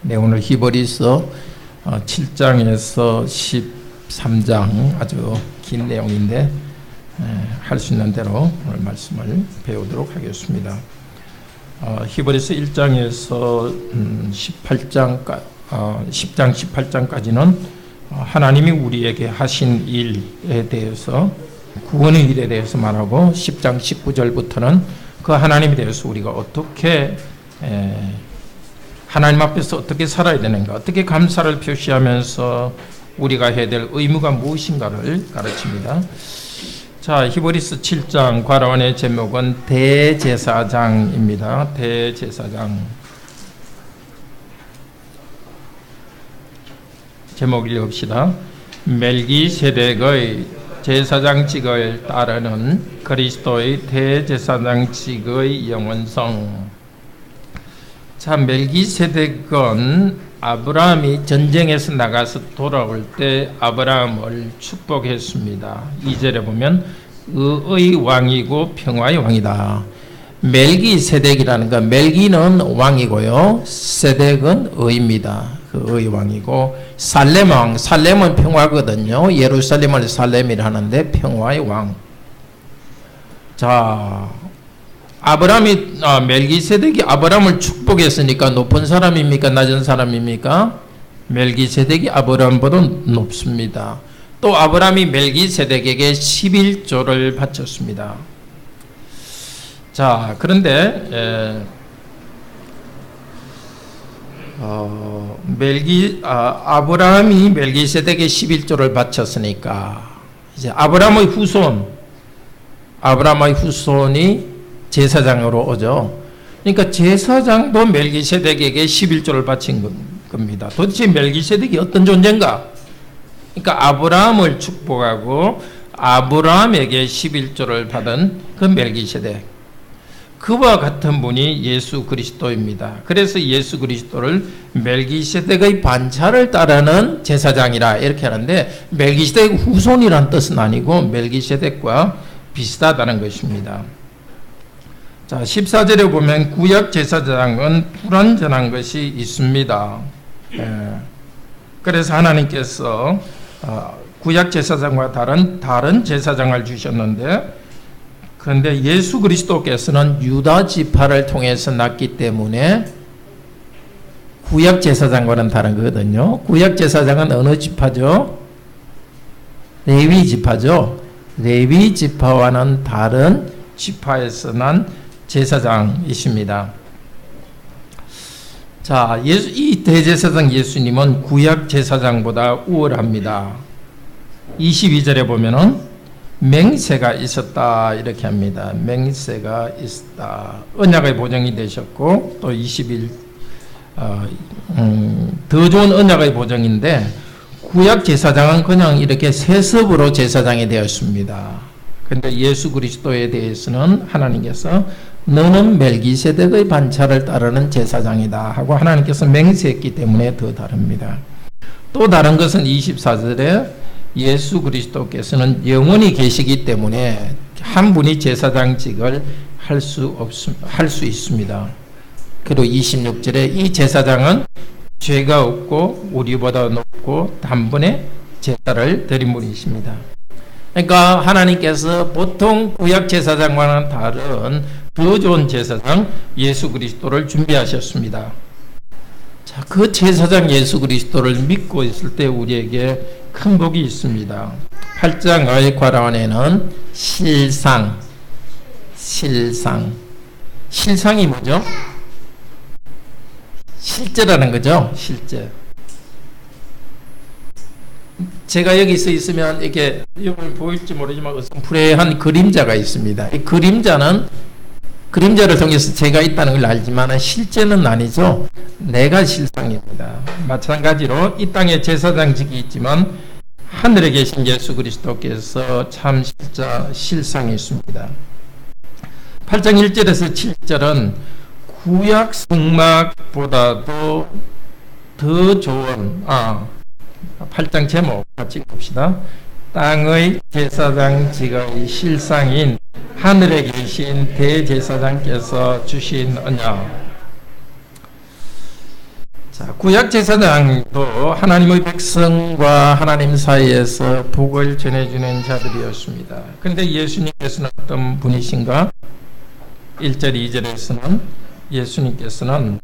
네, 오늘 히브리서 7장에서 13장 아주 긴 내용인데 할 수 있는 대로 오늘 말씀을 배우도록 하겠습니다. 히브리서 1장에서 10장 18장까지는 하나님이 우리에게 하신 일에 대해서 구원의 일에 대해서 말하고 10장 19절부터는 그 하나님에 대해서 우리가 어떻게 하나님 앞에서 어떻게 살아야 되는가, 어떻게 감사를 표시하면서 우리가 해야 될 의무가 무엇인가를 가르칩니다. 자, 히브리서 7장 과라원의 제목은 대제사장입니다. 대제사장. 제목 읽읍시다. 멜기세덱의 제사장직을 따르는 그리스도의 대제사장직의 영원성. 자, 멜기세덱은 아브라함이 전쟁에서 나가서 돌아올 때 아브라함을 축복했습니다. 2절에 보면 의의 왕이고 평화의 왕이다. 멜기세덱이라는 거, 멜기는 왕이고요, 세덱은 의입니다. 그 의의 왕이고, 살렘 왕, 살렘은 평화거든요. 예루살렘을 살렘이라 하는데 평화의 왕. 자, 아브라함이 멜기세덱이 아브라함을 축복했으니까 높은 사람입니까? 낮은 사람입니까? 멜기세덱이 아브라함보다 높습니다. 또 아브라함이 멜기세덱에게 11조를 바쳤습니다. 자, 그런데 아브라함이 멜기세덱에 11조를 바쳤으니까 이제 아브라함의 후손이 제사장으로 오죠. 그러니까 제사장도 멜기세덱에게 11조를 바친 겁니다. 도대체 멜기세덱이 어떤 존재인가? 그러니까 아브라함을 축복하고 아브라함에게 11조를 받은 그 멜기세덱, 그와 같은 분이 예수 그리스도입니다. 그래서 예수 그리스도를 멜기세덱의 반차를 따르는 제사장이라 이렇게 하는데, 멜기세덱 후손이란 뜻은 아니고 멜기세덱과 비슷하다는 것입니다. 자, 14절에 보면 구약 제사장은 불완전한 것이 있습니다. 그래서 하나님께서 구약 제사장과 다른 제사장을 주셨는데, 그런데 예수 그리스도께서는 유다 지파를 통해서 났기 때문에 구약 제사장과는 다른 거거든요. 구약 제사장은 어느 지파죠? 레위 지파죠. 레위 지파와는 다른 지파에서 난 제사장이십니다. 자, 이 대제사장 예수님은 구약 제사장보다 우월합니다. 22절에 보면은 맹세가 있었다 이렇게 합니다. 맹세가 있었다. 언약의 보증이 되셨고, 또 21, 더 좋은 언약의 보증인데, 구약 제사장은 그냥 이렇게 세습으로 제사장이 되었습니다. 그런데 예수 그리스도에 대해서는 하나님께서 너는 멜기세덱의 반차를 따르는 제사장이다 하고 하나님께서 맹세했기 때문에 더 다릅니다. 또 다른 것은 24절에 예수 그리스도께서는 영원히 계시기 때문에 한 분이 제사장직을 할 수 있습니다. 그리고 26절에 이 제사장은 죄가 없고 우리보다 높고 단번에 제사를 드린 분이십니다. 그러니까 하나님께서 보통 구약 제사장과는 다른 더 좋은 제사장 예수 그리스도를 준비하셨습니다. 자, 그 제사장 예수 그리스도를 믿고 있을 때 우리에게 큰 복이 있습니다. 8장의 과라원에는 실상이 뭐죠? 실제라는 거죠. 실제. 제가 여기 있으면 이렇게 여러분 보일지 모르지만 어슴푸레한 그림자가 있습니다. 이 그림자를 통해서 제가 있다는 걸 알지만 실제는 아니죠. 내가 실상입니다. 마찬가지로 이 땅에 제사장직이 있지만 하늘에 계신 예수 그리스도께서 참 실상이 있습니다. 8장 1절에서 7절은 구약 성막보다도 더 좋은 8장 제목 같이 봅시다. 땅의 제사장직의 실상인 하늘에 계신 대제사장께서 주신 언약. 자, 구약 제사장도 하나님의 백성과 하나님 사이에서 복을 전해주는 자들이었습니다. 그런데 예수님께서는 어떤 분이신가? 1절, 2절에서는 예수님께서는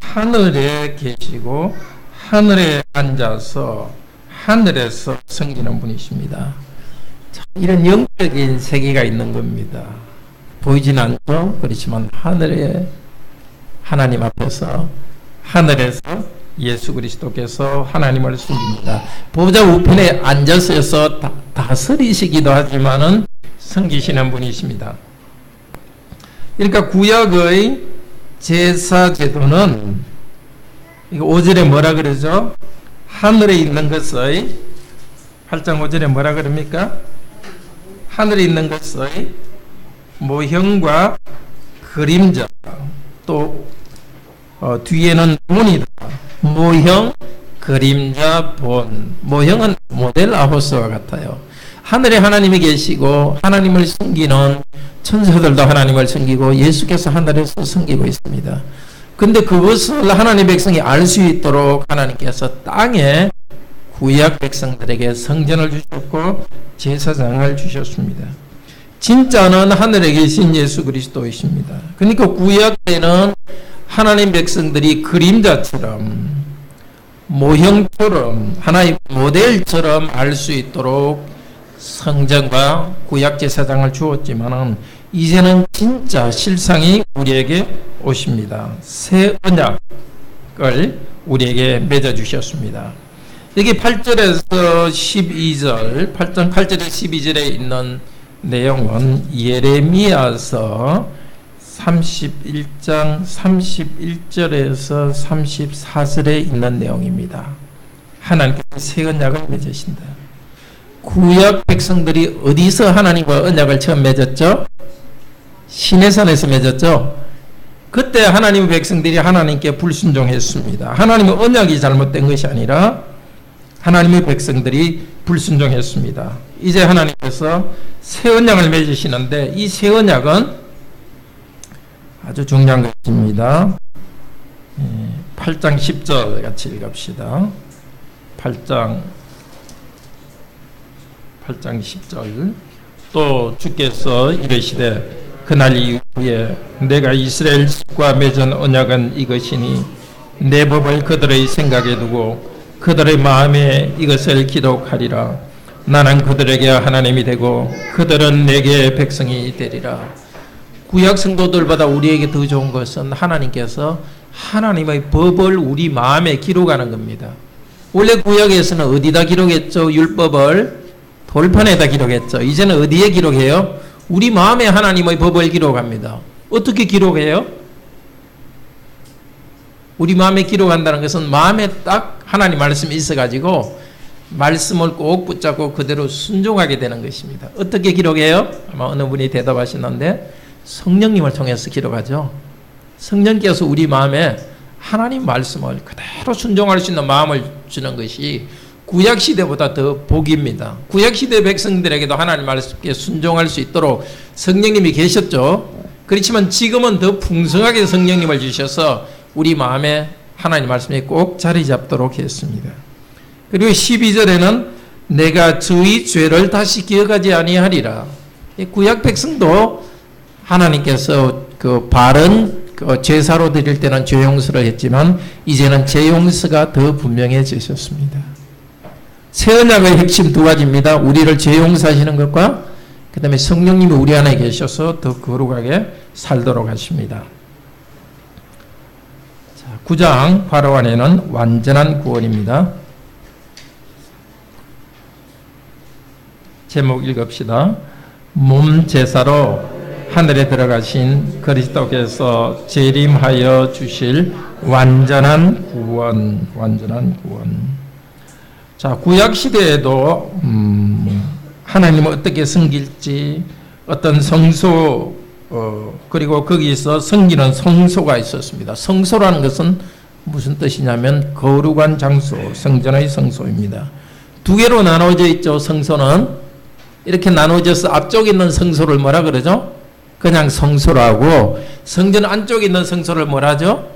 하늘에 계시고 하늘에 앉아서 하늘에서 섬기는 분이십니다. 이런 영적인 세계가 있는 겁니다. 보이진 않죠? 그렇지만 하늘에 하나님 앞에서 하늘에서 예수 그리스도께서 하나님을 섬깁니다. 보좌 우편에 앉아서 다스리시기도 하지만은 섬기시는 분이십니다. 그러니까 구약의 제사 제도는 5절에 뭐라 그러죠? 하늘에 있는 것의 8장 5절에 뭐라 그럽니까? 하늘에 있는 것의 모형과 그림자, 또 뒤에는 본이다. 모형, 그림자, 본. 모형은 모델 아호스와 같아요. 하늘에 하나님이 계시고 하나님을 섬기는 천사들도 하나님을 섬기고 예수께서 하늘에서 섬기고 있습니다. 근데 그것을 하나님 백성이 알 수 있도록 하나님께서 땅에 구약 백성들에게 성전을 주셨고 제사장을 주셨습니다. 진짜는 하늘에 계신 예수 그리스도이십니다. 그러니까 구약 때는 하나님 백성들이 그림자처럼 모형처럼 하나의 모델처럼 알 수 있도록 성전과 구약 제사장을 주었지만은 이제는 진짜 실상이 우리에게 오십니다. 새 언약을 우리에게 맺어 주셨습니다. 여기 8절에서 12절, 8장 8절에 12절에 있는 내용은 예레미야서 31장 31절에서 34절에 있는 내용입니다. 하나님께서 새 언약을 맺으신다. 구약 백성들이 어디서 하나님과 언약을 처음 맺었죠? 시내산에서 맺었죠? 그때 하나님의 백성들이 하나님께 불순종했습니다. 하나님의 언약이 잘못된 것이 아니라 하나님의 백성들이 불순종했습니다. 이제 하나님께서 새 언약을 맺으시는데 이 새 언약은 아주 중요한 것입니다. 8장 10절 같이 읽읍시다. 8장 10절. 또 주께서 이르시되 그날 이후에 내가 이스라엘 집과 맺은 언약은 이것이니 내 법을 그들의 생각에 두고 그들의 마음에 이것을 기록하리라. 나는 그들에게 하나님이 되고 그들은 내게 백성이 되리라. 구약 성도들보다 우리에게 더 좋은 것은 하나님께서 하나님의 법을 우리 마음에 기록하는 겁니다. 원래 구약에서는 어디다 기록했죠? 율법을 돌판에다 기록했죠. 이제는 어디에 기록해요? 우리 마음에 하나님의 법을 기록합니다. 어떻게 기록해요? 우리 마음에 기록한다는 것은 마음에 딱 하나님 말씀이 있어가지고 말씀을 꼭 붙잡고 그대로 순종하게 되는 것입니다. 어떻게 기록해요? 아마 어느 분이 대답하시는데 성령님을 통해서 기록하죠. 성령께서 우리 마음에 하나님 말씀을 그대로 순종할 수 있는 마음을 주는 것이 구약시대보다 더 복입니다. 구약시대 백성들에게도 하나님 말씀께 순종할 수 있도록 성령님이 계셨죠. 그렇지만 지금은 더 풍성하게 성령님을 주셔서 우리 마음에 하나님 말씀이 꼭 자리 잡도록 했습니다. 그리고 12절에는 내가 저희 죄를 다시 기억하지 아니하리라. 구약 백성도 하나님께서 그 바른 제사로 드릴 때는 죄 용서를 했지만 이제는 죄 용서가 더 분명해지셨습니다. 새 언약의 핵심 두 가지입니다. 우리를 죄 용서하시는 것과 그 다음에 성령님이 우리 안에 계셔서 더 거룩하게 살도록 하십니다. 9장 바로 안에는 완전한 구원입니다. 제목 읽읍시다. 몸 제사로 하늘에 들어가신 그리스도께서 재림하여 주실 완전한 구원, 완전한 구원. 자, 구약 시대에도 하나님을 어떻게 섬길지 어떤 성소 그리고 거기서 섬기는 성소가 있었습니다. 성소라는 것은 무슨 뜻이냐면 거룩한 장소, 성전의 성소입니다. 두 개로 나눠져 있죠. 성소는 이렇게 나눠져서 앞쪽에 있는 성소를 뭐라 그러죠? 그냥 성소라고 성전 안쪽에 있는 성소를 뭐라 하죠?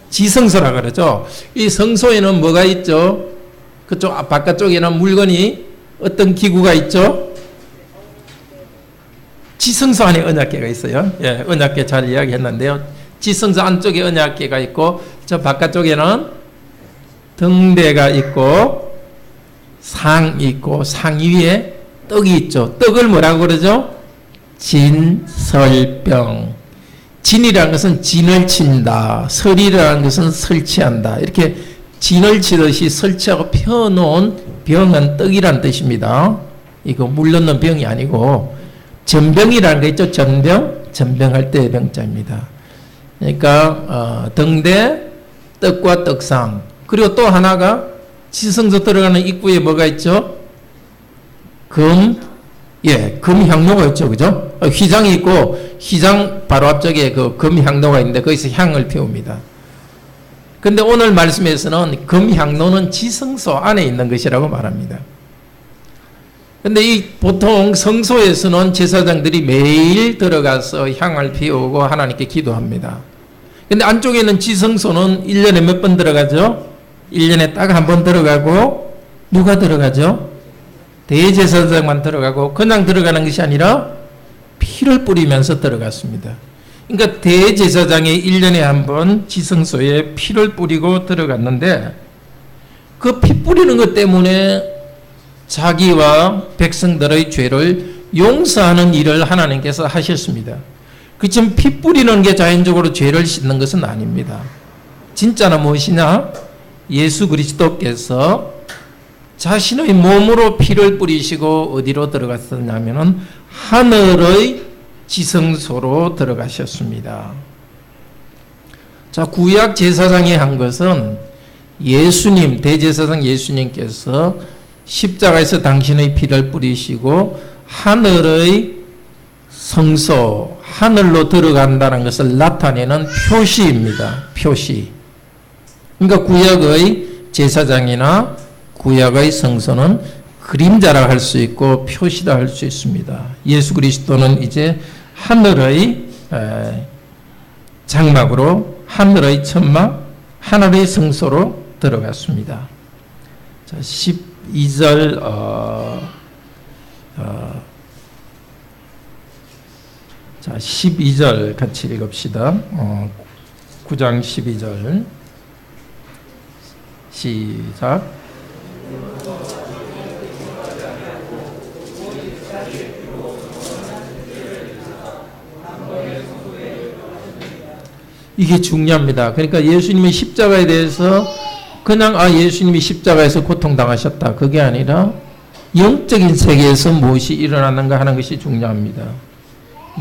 지성소라 그러죠. 이 성소에는 뭐가 있죠? 그쪽 바깥쪽에는 물건이 어떤 기구가 있죠? 지성소 안에 언약궤가 있어요. 예, 언약궤 잘 이야기했는데요. 지성소 안쪽에 언약궤가 있고 저 바깥쪽에는 등대가 있고 상이 있고 상 위에 떡이 있죠. 떡을 뭐라고 그러죠? 진설병. 진이라는 것은 진을 친다. 설이라는 것은 설치한다. 이렇게 진을 치듯이 설치하고 펴놓은 병은 떡이란 뜻입니다. 이거 물 넣는 병이 아니고 전병이라는 거 있죠. 전병할 때의 병자입니다. 그러니까 등대, 떡과 떡상. 그리고 또 하나가 지성소 들어가는 입구에 뭐가 있죠? 금향로가 있죠. 그죠? 휘장이 있고, 휘장 바로 앞쪽에 그 금향로가 있는데, 거기서 향을 피웁니다. 근데 오늘 말씀에서는 금향로는 지성소 안에 있는 것이라고 말합니다. 근데 이 보통 성소에서는 제사장들이 매일 들어가서 향을 피우고 하나님께 기도합니다. 근데 안쪽에는 지성소는 1년에 몇 번 들어가죠? 1년에 딱 한 번 들어가고, 누가 들어가죠? 대제사장만 들어가고 그냥 들어가는 것이 아니라 피를 뿌리면서 들어갔습니다. 그러니까 대제사장이 1년에 한 번 지성소에 피를 뿌리고 들어갔는데 그 피 뿌리는 것 때문에 자기와 백성들의 죄를 용서하는 일을 하나님께서 하셨습니다. 그렇지만 피 뿌리는 게 자연적으로 죄를 씻는 것은 아닙니다. 진짜는 무엇이냐? 예수 그리스도께서 자신의 몸으로 피를 뿌리시고 어디로 들어갔었냐면은 하늘의 지성소로 들어가셨습니다. 자, 구약 제사장이 한 것은 예수님, 대제사장 예수님께서 십자가에서 당신의 피를 뿌리시고 하늘의 성소, 하늘로 들어간다는 것을 나타내는 표시입니다. 표시. 그러니까 구약의 제사장이나 구약의 성소는 그림자라 할 수 있고 표시라 할 수 있습니다. 예수 그리스도는 이제 하늘의 장막으로, 하늘의 천막, 하늘의 성소로 들어갔습니다. 자, 12절 자, 12절 같이 읽읍시다. 9장 12절 시작. 이게 중요합니다. 그러니까 예수님의 십자가에 대해서 그냥 예수님이 십자가에서 고통당하셨다. 그게 아니라 영적인 세계에서 무엇이 일어났는가 하는 것이 중요합니다.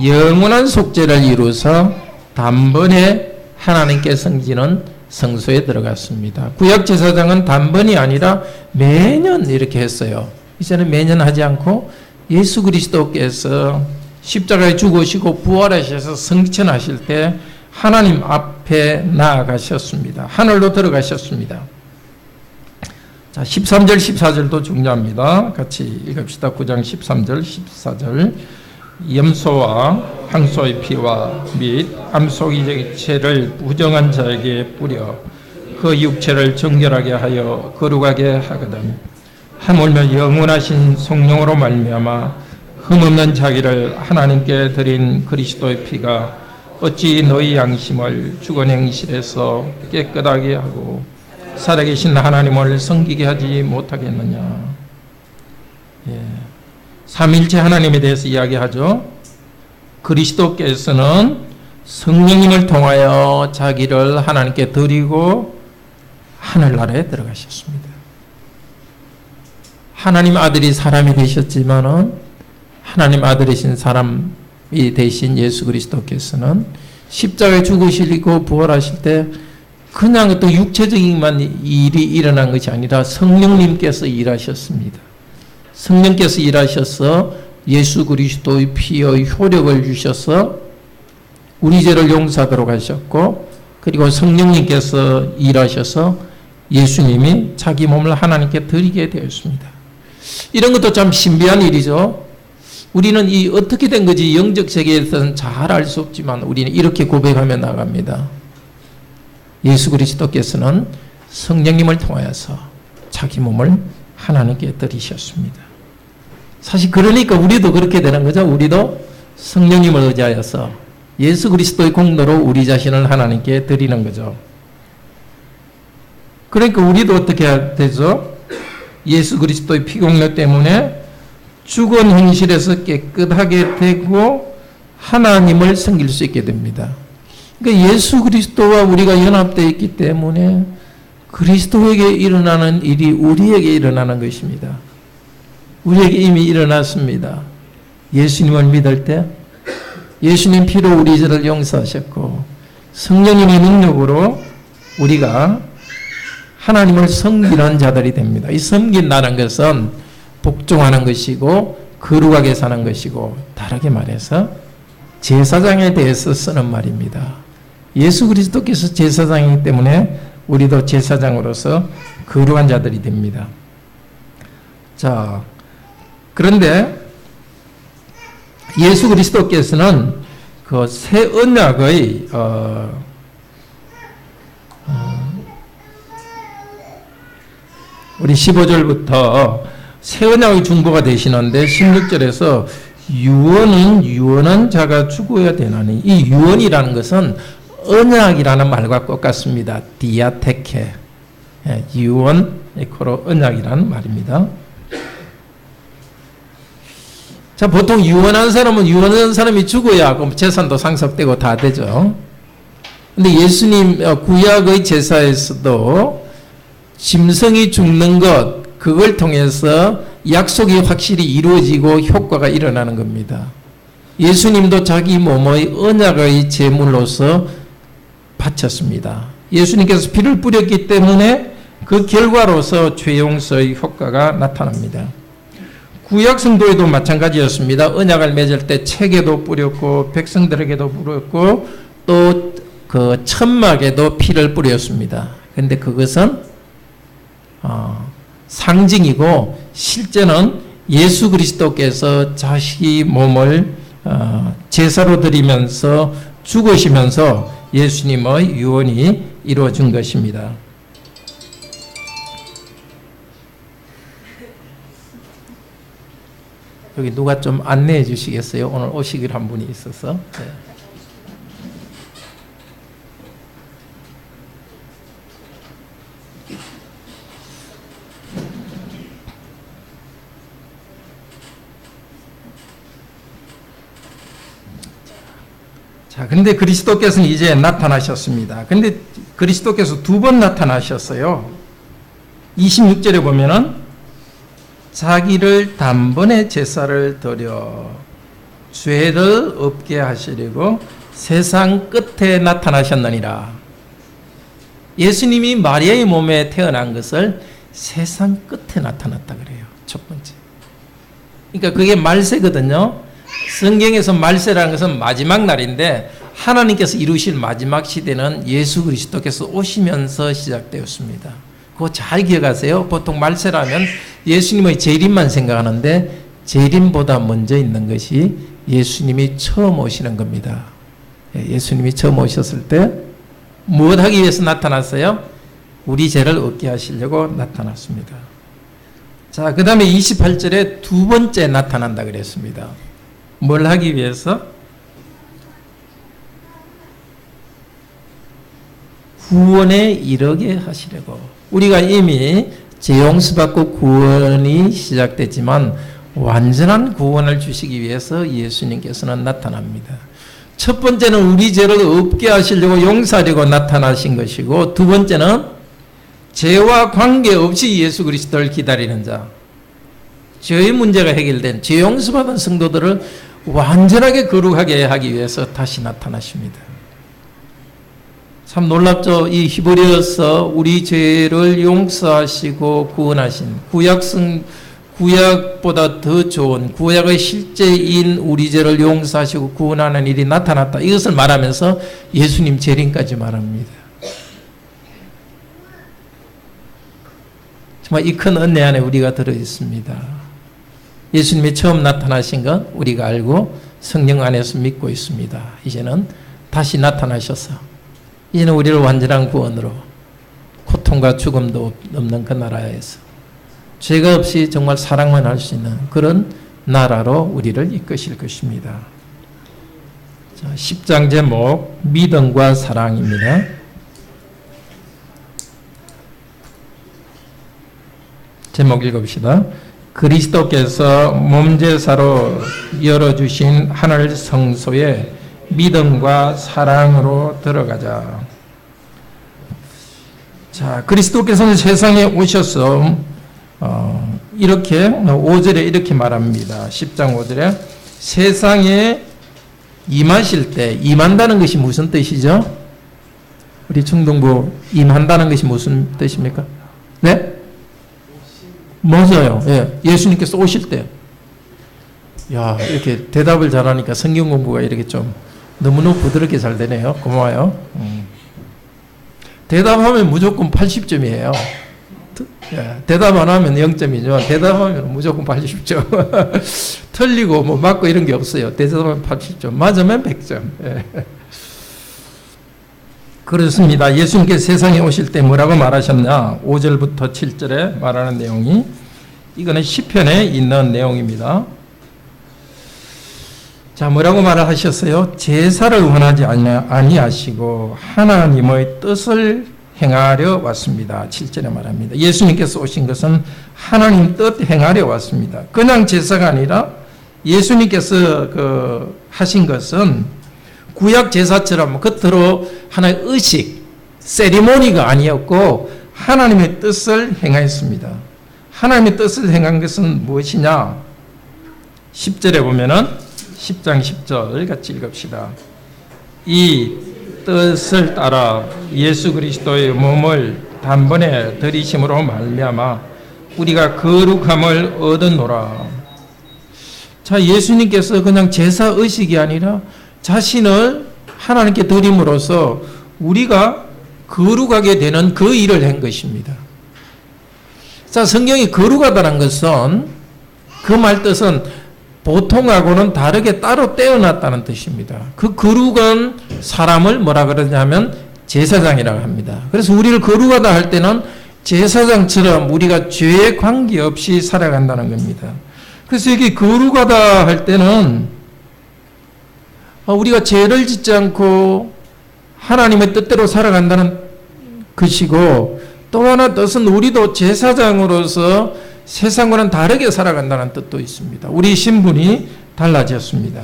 영원한 속죄를 이루어서 단번에 하나님께 섬기는 성소에 들어갔습니다. 구약 제사장은 단번이 아니라 매년 이렇게 했어요. 이제는 매년 하지 않고 예수 그리스도께서 십자가에 죽으시고 부활하셔서 성천하실 때 하나님 앞에 나아가셨습니다. 하늘로 들어가셨습니다. 자, 13절 14절도 중요합니다. 같이 읽읍시다. 9장 13절 14절. 염소와 황소의 피와 및 암소의 육체를 부정한 자에게 뿌려 그 육체를 정결하게 하여 거룩하게 하거든. 하물며 영원하신 성령으로 말미암아 흠없는 자기를 하나님께 드린 그리스도의 피가 어찌 너희 양심을 죽은 행실에서 깨끗하게 하고 살아계신 하나님을 섬기게 하지 못하겠느냐. 예. 삼일체 하나님에 대해서 이야기하죠. 그리스도께서는 성령님을 통하여 자기를 하나님께 드리고 하늘나라에 들어가셨습니다. 하나님 아들이 사람이 되셨지만은 하나님 아들이신 사람이 되신 예수 그리스도께서는 십자가에 죽으시고 부활하실 때 그냥 어떤 육체적인 일이 일어난 것이 아니라 성령님께서 일하셨습니다. 성령께서 일하셔서 예수 그리스도의 피의 효력을 주셔서 우리 죄를 용서하도록 하셨고, 그리고 성령님께서 일하셔서 예수님이 자기 몸을 하나님께 드리게 되었습니다. 이런 것도 참 신비한 일이죠. 우리는 이 어떻게 된 거지 영적 세계에서는 잘 알 수 없지만 우리는 이렇게 고백하며 나갑니다. 예수 그리스도께서는 성령님을 통하여서 자기 몸을 하나님께 드리셨습니다. 사실 그러니까 우리도 그렇게 되는 거죠. 우리도 성령님을 의지하여서 예수 그리스도의 공로로 우리 자신을 하나님께 드리는 거죠. 그러니까 우리도 어떻게 해야 되죠? 예수 그리스도의 피공로 때문에 죽은 행실에서 깨끗하게 되고 하나님을 섬길 수 있게 됩니다. 그러니까 예수 그리스도와 우리가 연합되어 있기 때문에 그리스도에게 일어나는 일이 우리에게 일어나는 것입니다. 우리에게 이미 일어났습니다. 예수님을 믿을 때 예수님 피로 우리 죄를 용서하셨고 성령님의 능력으로 우리가 하나님을 섬기는 자들이 됩니다. 이 섬긴다는 것은 복종하는 것이고 거룩하게 사는 것이고 다르게 말해서 제사장에 대해서 쓰는 말입니다. 예수 그리스도께서 제사장이기 때문에 우리도 제사장으로서 거룩한 자들이 됩니다. 자, 그런데 예수 그리스도께서는 그 새 언약의 우리 15절부터 새 언약의 중보가 되시는데 16절에서 유언은 유언한 자가 죽어야 되나니, 이 유언이라는 것은 언약이라는 말과 똑같습니다. 디아테케, 유언 에코로 언약이라는 말입니다. 자, 보통 유언한 사람이 죽어야 그럼 재산도 상속되고 다 되죠. 근데 예수님 구약의 제사에서도 짐승이 죽는 것, 그걸 통해서 약속이 확실히 이루어지고 효과가 일어나는 겁니다. 예수님도 자기 몸의 언약의 제물로서 바쳤습니다. 예수님께서 피를 뿌렸기 때문에 그 결과로서 죄 용서의 효과가 나타납니다. 구약 성도에도 마찬가지였습니다. 언약을 맺을 때 책에도 뿌렸고 백성들에게도 뿌렸고 또 그 천막에도 피를 뿌렸습니다. 그런데 그것은 상징이고 실제는 예수 그리스도께서 자기 몸을 제사로 드리면서 죽으시면서 예수님의 유언이 이루어진 것입니다. 여기 누가 좀 안내해 주시겠어요? 오늘 오시기로 한 분이 있어서. 네. 자, 근데 그리스도께서는 이제 나타나셨습니다. 근데 그리스도께서 두 번 나타나셨어요. 26절에 보면은 자기를 단번에 제사를 드려 죄를 없게 하시려고 세상 끝에 나타나셨느니라. 예수님이 마리아의 몸에 태어난 것을 세상 끝에 나타났다 그래요. 첫 번째. 그러니까 그게 말세거든요. 성경에서 말세라는 것은 마지막 날인데 하나님께서 이루실 마지막 시대는 예수 그리스도께서 오시면서 시작되었습니다. 그거 잘 기억하세요. 보통 말세라면 예수님의 재림만 생각하는데 재림보다 먼저 있는 것이 예수님이 처음 오시는 겁니다. 예수님이 처음 오셨을 때 무엇 하기 위해서 나타났어요? 우리 죄를 얻게 하시려고 나타났습니다. 자, 그 다음에 28절에 두 번째 나타난다 그랬습니다. 뭘 하기 위해서? 구원에 이르게 하시려고. 우리가 이미 죄용서받고 구원이 시작됐지만 완전한 구원을 주시기 위해서 예수님께서는 나타납니다. 첫 번째는 우리 죄를 없게 하시려고 용서하려고 나타나신 것이고, 두 번째는 죄와 관계없이 예수 그리스도를 기다리는 자, 죄의 문제가 해결된 죄 용서받은 성도들을 완전하게 거룩하게 하기 위해서 다시 나타나십니다. 참 놀랍죠. 이 히브리어서 우리 죄를 용서하시고 구원하신 구약보다 더 좋은 구약의 실제인 우리 죄를 용서하시고 구원하는 일이 나타났다. 이것을 말하면서 예수님 재림까지 말합니다. 정말 이 큰 은혜 안에 우리가 들어있습니다. 예수님이 처음 나타나신 건 우리가 알고 성령 안에서 믿고 있습니다. 이제는 다시 나타나셔서 이제는 우리를 완전한 구원으로 고통과 죽음도 없는 그 나라에서 죄가 없이 정말 사랑만 할 수 있는 그런 나라로 우리를 이끄실 것입니다. 자, 10장 제목 믿음과 사랑입니다. 제목 읽읍시다. 그리스도께서 몸제사로 열어주신 하늘 성소에 믿음과 사랑으로 들어가자. 자, 그리스도께서는 세상에 오셔서 이렇게 5절에 이렇게 말합니다. 10장 5절에 세상에 임하실 때, 임한다는 것이 무슨 뜻이죠? 우리 중동부 임한다는 것이 무슨 뜻입니까? 네? 맞아요. 예. 예수님께서 오실 때. 야, 이렇게 대답을 잘하니까 성경 공부가 이렇게 좀 너무너무 부드럽게 잘 되네요. 고마워요. 대답하면 무조건 80점이에요. 예, 대답 안 하면 0점이죠. 대답하면 무조건 80점. 틀리고 뭐 맞고 이런 게 없어요. 대답하면 80점. 맞으면 100점. 예. 그렇습니다. 예수님께서 세상에 오실 때 뭐라고 말하셨나? 5절부터 7절에 말하는 내용이 이거는 시편에 있는 내용입니다. 자, 뭐라고 말하셨어요? 제사를 원하지 아니하시고 하나님의 뜻을 행하려 왔습니다. 7절에 말합니다. 예수님께서 오신 것은 하나님 뜻 행하려 왔습니다. 그냥 제사가 아니라 예수님께서 하신 것은 구약 제사처럼 겉으로 하나의 의식, 세리머니가 아니었고 하나님의 뜻을 행하였습니다. 하나님의 뜻을 행한 것은 무엇이냐? 10절에 보면은 10장 10절 같이 읽읍시다. 이 뜻을 따라 예수 그리스도의 몸을 단번에 들이심으로 말미암아 우리가 거룩함을 얻었노라. 자, 예수님께서 그냥 제사 의식이 아니라 자신을 하나님께 드림으로써 우리가 거룩하게 되는 그 일을 한 것입니다. 자, 성경이 거룩하다는 것은 그 말 뜻은 보통하고는 다르게 따로 떼어놨다는 뜻입니다. 그 거룩한 사람을 뭐라 그러냐면 제사장이라고 합니다. 그래서 우리를 거룩하다 할 때는 제사장처럼 우리가 죄에 관계없이 살아간다는 겁니다. 그래서 여기 거룩하다 할 때는 우리가 죄를 짓지 않고 하나님의 뜻대로 살아간다는 것이고, 또 하나 뜻은 우리도 제사장으로서 세상과는 다르게 살아간다는 뜻도 있습니다. 우리 신분이 달라졌습니다.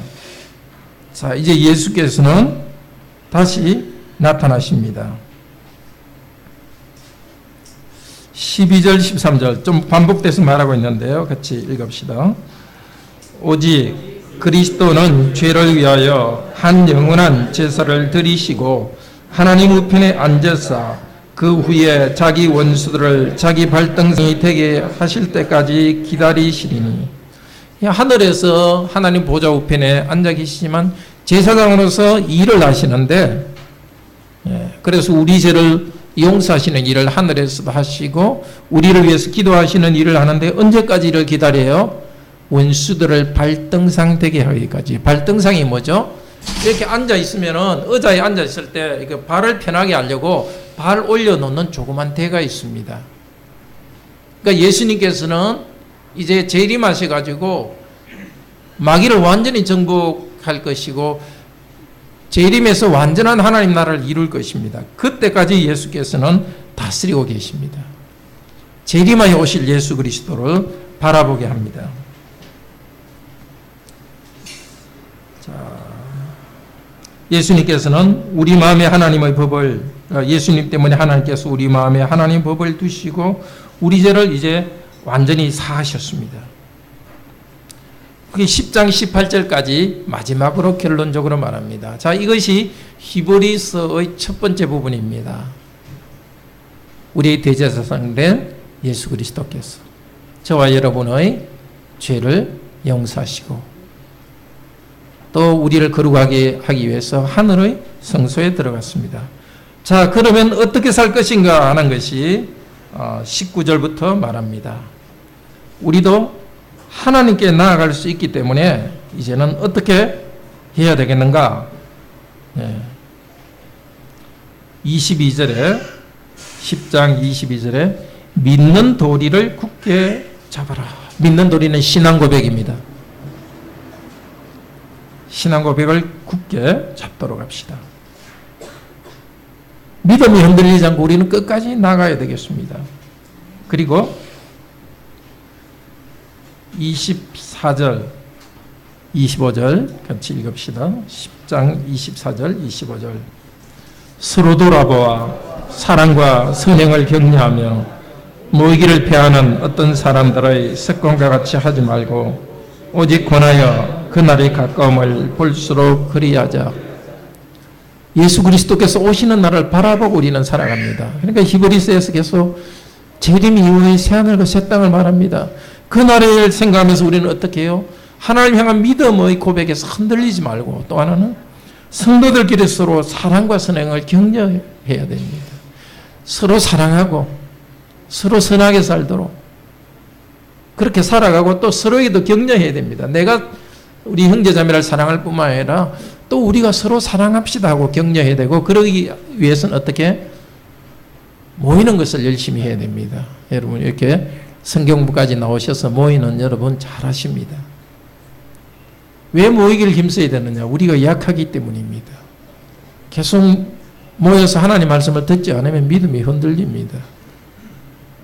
자, 이제 예수께서는 다시 나타나십니다. 12절 13절 좀 반복돼서 말하고 있는데요. 같이 읽읍시다. 오직 그리스도는 죄를 위하여 한 영원한 제사를 드리시고 하나님 우편에 앉으사 그 후에 자기 원수들을 자기 발등상이 되게 하실 때까지 기다리시리니. 하늘에서 하나님 보좌 우편에 앉아 계시지만 제사장으로서 일을 하시는데, 그래서 우리 죄를 용서하시는 일을 하늘에서도 하시고 우리를 위해서 기도하시는 일을 하는데 언제까지 이를 기다려요? 원수들을 발등상 되게 하기까지. 발등상이 뭐죠? 이렇게 앉아 있으면은 의자에 앉아 있을 때 이렇게 발을 편하게 하려고 발 올려놓는 조그만 대가 있습니다. 그러니까 예수님께서는 이제 재림하셔가지고 마귀를 완전히 정복할 것이고 재림에서 완전한 하나님 나라를 이룰 것입니다. 그때까지 예수께서는 다스리고 계십니다. 재림하여 오실 예수 그리스도를 바라보게 합니다. 자, 예수님께서는 우리 마음에 하나님의 법을, 예수님 때문에 하나님께서 우리 마음에 하나님의 법을 두시고 우리 죄를 이제 완전히 사하셨습니다. 그게 10장 18절까지 마지막으로 결론적으로 말합니다. 자, 이것이 히브리서의 첫 번째 부분입니다. 우리의 대제사장 된 예수 그리스도께서 저와 여러분의 죄를 용서하시고 또 우리를 거룩하게 하기 위해서 하늘의 성소에 들어갔습니다. 자, 그러면 어떻게 살 것인가 하는 것이 19절부터 말합니다. 우리도 하나님께 나아갈 수 있기 때문에 이제는 어떻게 해야 되겠는가? 22절에 10장 22절에 믿는 도리를 굳게 잡아라. 믿는 도리는 신앙 고백입니다. 신앙 고백을 굳게 잡도록 합시다. 믿음이 흔들리지 않고 우리는 끝까지 나가야 되겠습니다. 그리고 24절, 25절 같이 읽읍시다. 10장 24절, 25절. 서로 돌아보아 사랑과 선행을 격려하며 모이기를 패하는 어떤 사람들의 습관과 같이 하지 말고 오직 권하여 그날의 가까움을 볼수록 그리하자. 예수 그리스도께서 오시는 날을 바라보고 우리는 살아갑니다. 그러니까 히브리서에서 계속 재림 이후의 새하늘과 새 땅을 말합니다. 그 날을 생각하면서 우리는 어떻게 해요? 하나님 향한 믿음의 고백에서 흔들리지 말고, 또 하나는 성도들끼리 서로 사랑과 선행을 격려해야 됩니다. 서로 사랑하고 서로 선하게 살도록 그렇게 살아가고 또 서로에게도 격려해야 됩니다. 내가 우리 형제자매를 사랑할 뿐만 아니라 또 우리가 서로 사랑합시다 하고 격려해야 되고, 그러기 위해서는 어떻게 모이는 것을 열심히 해야 됩니다. 여러분 이렇게 성경부까지 나오셔서 모이는 여러분 잘하십니다. 왜 모이기를 힘써야 되느냐? 우리가 약하기 때문입니다. 계속 모여서 하나님 말씀을 듣지 않으면 믿음이 흔들립니다.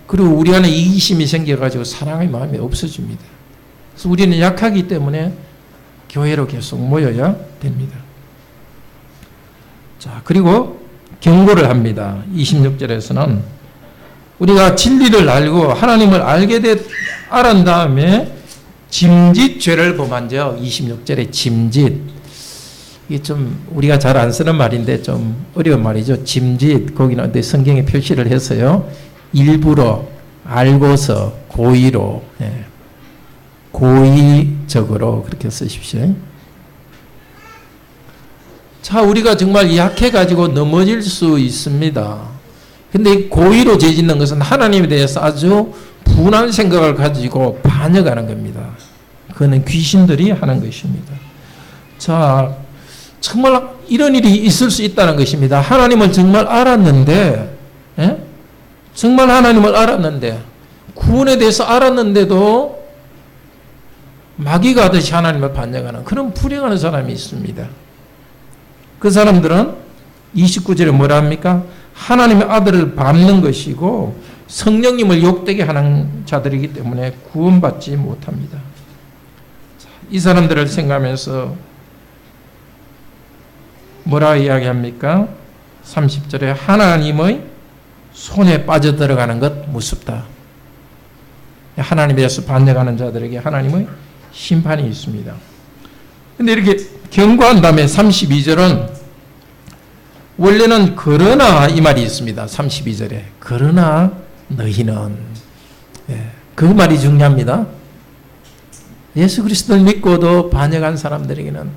그리고 우리 안에 이기심이 생겨가지고 사랑의 마음이 없어집니다. 그래서 우리는 약하기 때문에 교회로 계속 모여야 됩니다. 자, 그리고 경고를 합니다. 26절에서는 우리가 진리를 알고 하나님을 알은 다음에 짐짓 죄를 범한 자, 26절에 짐짓. 이게 좀 우리가 잘 안 쓰는 말인데 좀 어려운 말이죠. 짐짓. 거기는 성경에 표시를 해서요. 일부러, 알고서, 고의로, 고의적으로 그렇게 쓰십시오. 자, 우리가 정말 약해가지고 넘어질 수 있습니다. 근데 고의로 죄 짓는 것은 하나님에 대해서 아주 분한 생각을 가지고 반역하는 겁니다. 그거는 귀신들이 하는 것입니다. 자, 정말 이런 일이 있을 수 있다는 것입니다. 하나님을 정말 알았는데, 정말 하나님을 알았는데, 구원에 대해서 알았는데도 마귀가 하듯이 하나님을 반역하는 그런 불행한 사람이 있습니다. 그 사람들은 29절에 뭐라 합니까? 하나님의 아들을 밟는 것이고 성령님을 욕되게 하는 자들이기 때문에 구원받지 못합니다. 이 사람들을 생각하면서 뭐라 이야기합니까? 30절에 하나님의 손에 빠져들어가는 것 무섭다. 하나님에 대해서 반역하는 자들에게 하나님의 심판이 있습니다. 근데 이렇게 경고한 다음에 32절은 원래는 그러나 이 말이 있습니다. 32절에 그러나 너희는, 그 말이 중요합니다. 예수 그리스도를 믿고도 반역한 사람들에게는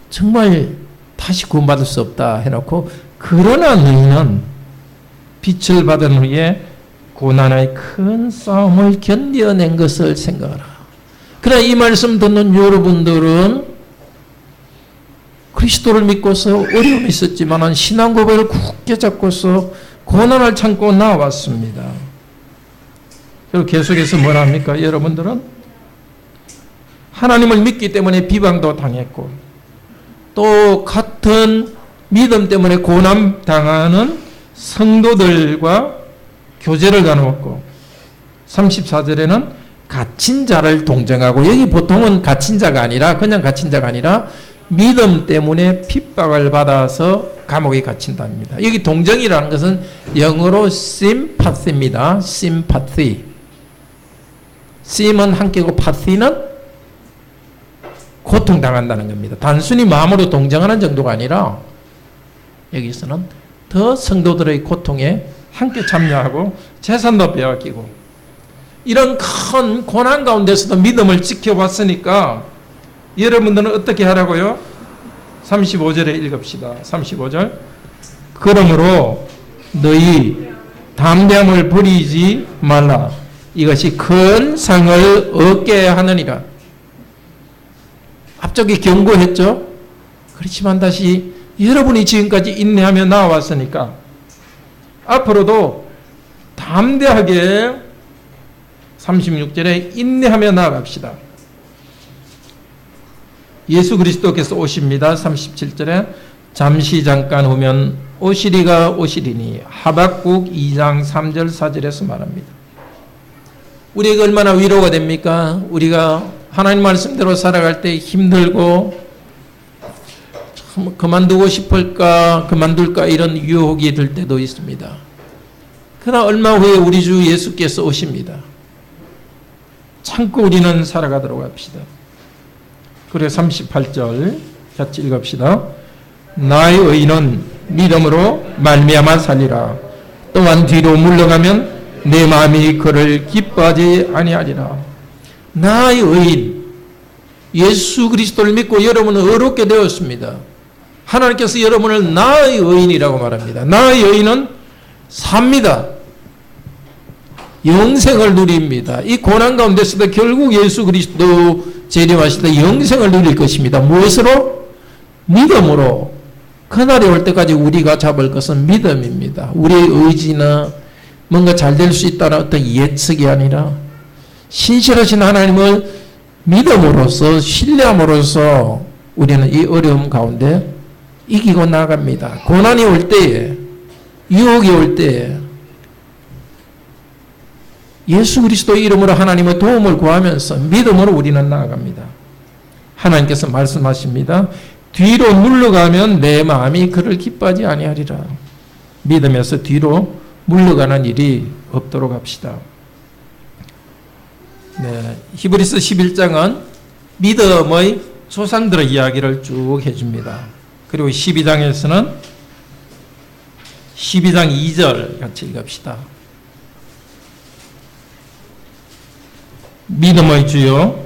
정말 다시 구원받을 수 없다 해놓고 그러나 너희는 빛을 받은 후에 고난의 큰 싸움을 견뎌낸 것을 생각하라. 그러나 이 말씀 듣는 여러분들은 그리스도를 믿고서 어려움이 있었지만 신앙 고백을 굳게 잡고서 고난을 참고 나왔습니다. 그리고 계속해서 뭐라 합니까? 여러분들은 하나님을 믿기 때문에 비방도 당했고 또 같은 믿음 때문에 고난 당하는 성도들과 교제를 나누었고 34절에는 갇힌 자를 동정하고, 여기 보통은 갇힌 자가 아니라 그냥 갇힌 자가 아니라 믿음 때문에 핍박을 받아서 감옥에 갇힌답니다. 여기 동정이라는 것은 영어로 sympathy입니다. sympathy. symp은 함께고 pathy는 고통당한다는 겁니다. 단순히 마음으로 동정하는 정도가 아니라 여기서는 더 성도들의 고통에 함께 참여하고 재산도 빼앗기고 이런 큰 고난 가운데서도 믿음을 지켜봤으니까 여러분들은 어떻게 하라고요? 35절에 읽읍시다. 35절. 그러므로 너희 담대함을 버리지 말라. 이것이 큰 상을 얻게 하느니라. 앞쪽에 경고했죠. 그렇지만 다시 여러분이 지금까지 인내하며 나아왔으니까 앞으로도 담대하게 36절에 인내하며 나아갑시다. 예수 그리스도께서 오십니다. 37절에 잠시 잠깐 후면 오시리가 오시리니 하박국 2장 3절 4절에서 말합니다. 우리에게 얼마나 위로가 됩니까? 우리가 하나님 말씀대로 살아갈 때 힘들고 그만두고 싶을까 그만둘까 이런 유혹이 들 때도 있습니다. 그러나 얼마 후에 우리 주 예수께서 오십니다. 참고 우리는 살아가도록 합시다. 그래 38절 같이 읽읍시다. 나의 의인은 믿음으로 말미암아 살리라. 또한 뒤로 물러가면 내 마음이 그를 기뻐하지 아니하리라. 나의 의인, 예수 그리스도를 믿고 여러분은 의롭게 되었습니다. 하나님께서 여러분을 나의 의인이라고 말합니다. 나의 의인은 삽니다. 영생을 누립니다. 이 고난 가운데서도 결국 예수 그리스도 재림하실 때 영생을 누릴 것입니다. 무엇으로? 믿음으로. 그날이 올 때까지 우리가 잡을 것은 믿음입니다. 우리의 의지나 뭔가 잘 될 수 있다는 어떤 예측이 아니라 신실하신 하나님을 믿음으로써 신뢰함으로써 우리는 이 어려움 가운데 이기고 나갑니다. 고난이 올 때에 유혹이 올 때에 예수 그리스도의 이름으로 하나님의 도움을 구하면서 믿음으로 우리는 나아갑니다. 하나님께서 말씀하십니다. 뒤로 물러가면 내 마음이 그를 기뻐하지 아니하리라. 믿음에서 뒤로 물러가는 일이 없도록 합시다. 네, 히브리서 11장은 믿음의 조상들의 이야기를 쭉 해줍니다. 그리고 12장에서는 12장 2절 같이 읽읍시다. 믿음의 주요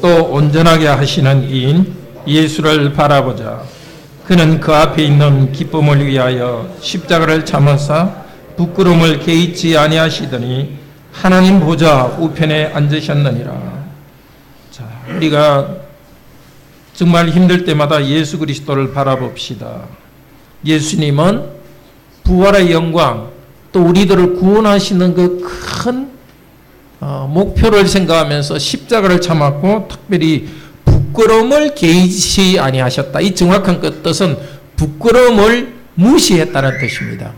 또 온전하게 하시는 이인 예수를 바라보자. 그는 그 앞에 있는 기쁨을 위하여 십자가를 참으사 부끄러움을 개의치 아니하시더니 하나님 보좌 우편에 앉으셨느니라. 자, 우리가 정말 힘들 때마다 예수 그리스도를 바라봅시다. 예수님은 부활의 영광 또 우리들을 구원하시는 그 큰 목표를 생각하면서 십자가를 참았고 특별히 부끄러움을 개의치 아니하셨다. 이 정확한 뜻은 부끄러움을 무시했다는 뜻입니다.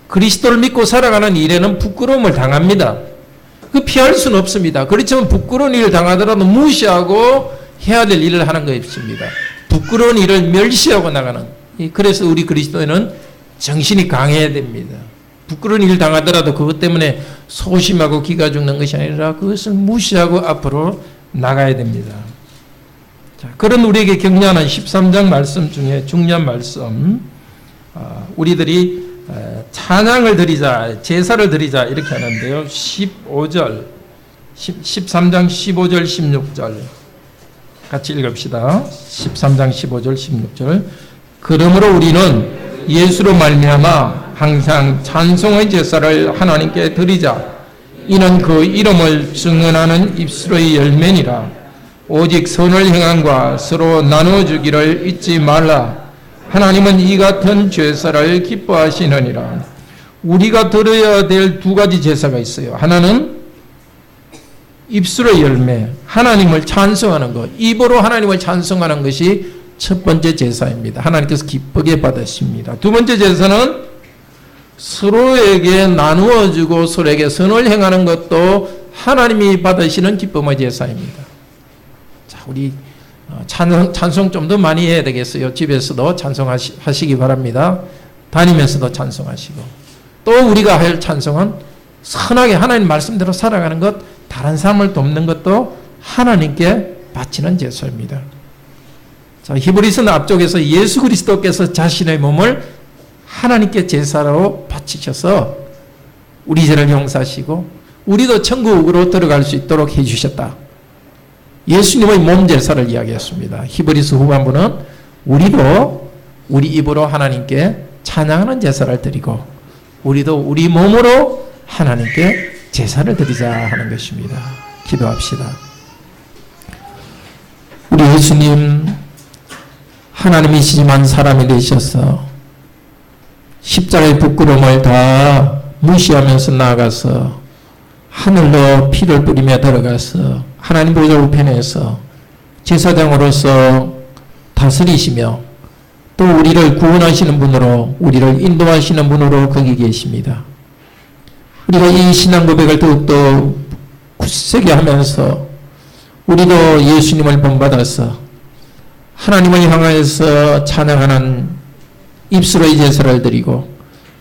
그리스도를 믿고 살아가는 일에는 부끄러움을 당합니다. 그 피할 수는 없습니다. 그렇지만 부끄러운 일을 당하더라도 무시하고 해야 될 일을 하는 것입니다. 부끄러운 일을 멸시하고 나가는. 그래서 우리 그리스도인은 정신이 강해야 됩니다. 부끄러운 일을 당하더라도 그것 때문에 소심하고 기가 죽는 것이 아니라 그것을 무시하고 앞으로 나가야 됩니다. 자, 그런 우리에게 격려하는 13장 말씀 중에 중요한 말씀, 우리들이 찬양을 드리자, 제사를 드리자 이렇게 하는데요. 15절, 13장 15절, 16절 같이 읽읍시다. 13장 15절, 16절. 그러므로 우리는 예수로 말미암아 항상 찬송의 제사를 하나님께 드리자. 이는 그 이름을 증언하는 입술의 열매니라. 오직 선을 행함과 서로 나눠주기를 잊지 말라. 하나님은 이 같은 제사를 기뻐하시느니라. 우리가 드려야 될 두 가지 제사가 있어요. 하나는 입술의 열매, 하나님을 찬송하는 것, 입으로 하나님을 찬송하는 것이 첫 번째 제사입니다. 하나님께서 기쁘게 받으십니다. 두 번째 제사는 서로에게 나누어주고 서로에게 선을 행하는 것도 하나님이 받으시는 기쁨의 제사입니다. 자, 우리 찬송 좀 더 많이 해야 되겠어요. 집에서도 찬송하시기 바랍니다. 다니면서도 찬송하시고. 또 우리가 할 찬송은 선하게 하나님 말씀대로 살아가는 것, 다른 사람을 돕는 것도 하나님께 바치는 제사입니다. 자, 히브리서는 앞쪽에서 예수 그리스도께서 자신의 몸을 하나님께 제사로 바치셔서 우리 죄를 용서하시고 우리도 천국으로 들어갈 수 있도록 해주셨다. 예수님의 몸 제사를 이야기했습니다. 히브리서 후반부는 우리도 우리 입으로 하나님께 찬양하는 제사를 드리고 우리도 우리 몸으로 하나님께 제사를 드리자 하는 것입니다. 기도합시다. 우리 예수님, 하나님이시지만 사람이 되셔서 십자가의 부끄러움을 다 무시하면서 나아가서 하늘로 피를 뿌리며 들어가서 하나님 보좌 우편에서 제사장으로서 다스리시며 또 우리를 구원하시는 분으로, 우리를 인도하시는 분으로 거기 계십니다. 우리가 이 신앙 고백을 더욱더 굳세게 하면서 우리도 예수님을 본받아서 하나님을 향하여서 찬양하는 입술의 제사를 드리고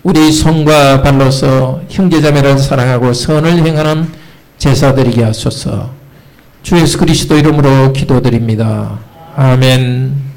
우리의 손과 발로서 형제자매를 사랑하고 선을 행하는 제사 드리게 하소서. 주 예수 그리스도 이름으로 기도드립니다. 아멘.